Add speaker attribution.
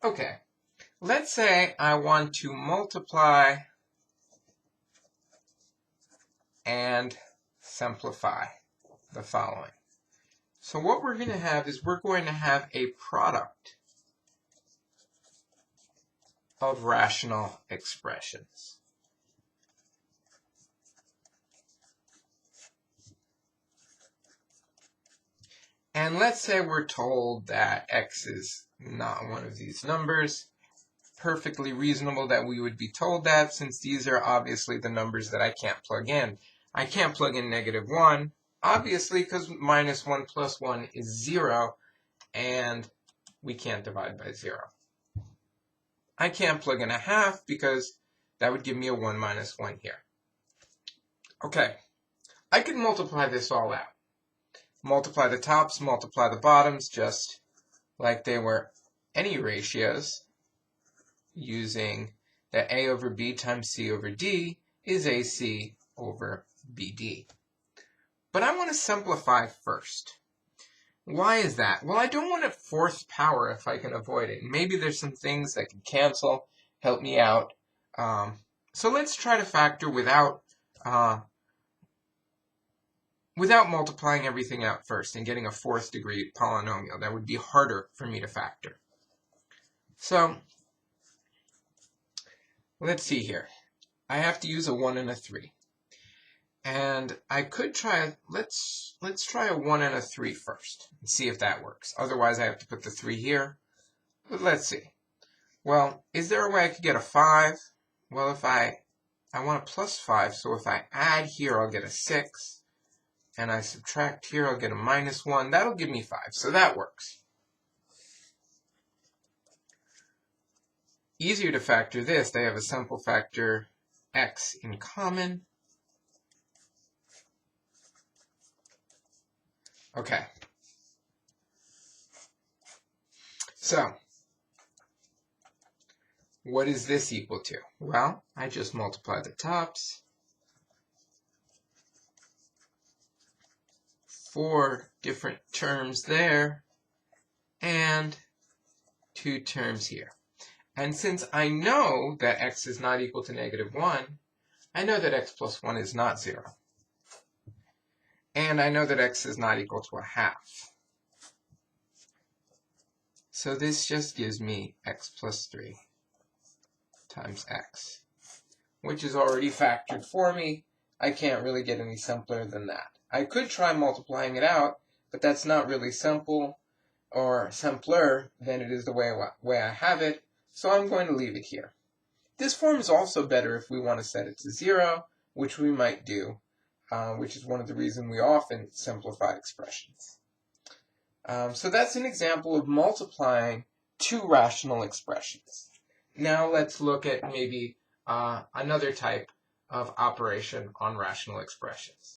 Speaker 1: Okay, let's say I want to multiply and simplify the following. So what we're going to have is we're going to have a product of rational expressions. And let's say we're told that x is not one of these numbers. Perfectly reasonable that we would be told that, since these are obviously the numbers that I can't plug in. I can't plug in -1, obviously, because -1 plus 1 is 0, and we can't divide by 0. I can't plug in a half because that would give me a 1 minus 1 here. Okay, I could multiply this all out. Multiply the tops, multiply the bottoms, just like they were any ratios, using that a over b times c over d is ac over bd. But I want to simplify first. Why is that? Well, I don't want a fourth power if I can avoid it. Maybe there's some things that can cancel, help me out. So let's try to factor without multiplying everything out first and getting a fourth degree polynomial. That would be harder for me to factor. So let's see here. I have to use a 1 and a 3. And I could try, let's try a 1 and a 3 first and see if that works. Otherwise, I have to put the 3 here. But let's see. Well, is there a way I could get a 5? Well, if I want a plus 5, so if I add here, I'll get a 6. And I subtract here, I'll get a -1. That'll give me 5, so that works. Easier to factor this, they have a simple factor x in common. Okay. So, what is this equal to? Well, I just multiply the tops. 4 different terms there, and 2 terms here. And since I know that x is not equal to -1, I know that x plus 1 is not 0. And I know that x is not equal to a half. So this just gives me x plus 3 times x, which is already factored for me. I can't really get any simpler than that. I could try multiplying it out, but that's not really simple or simpler than it is the way I have it, so I'm going to leave it here. This form is also better if we want to set it to 0, which we might do, which is one of the reasons we often simplify expressions. So that's an example of multiplying two rational expressions. Now let's look at maybe another type of operation on rational expressions.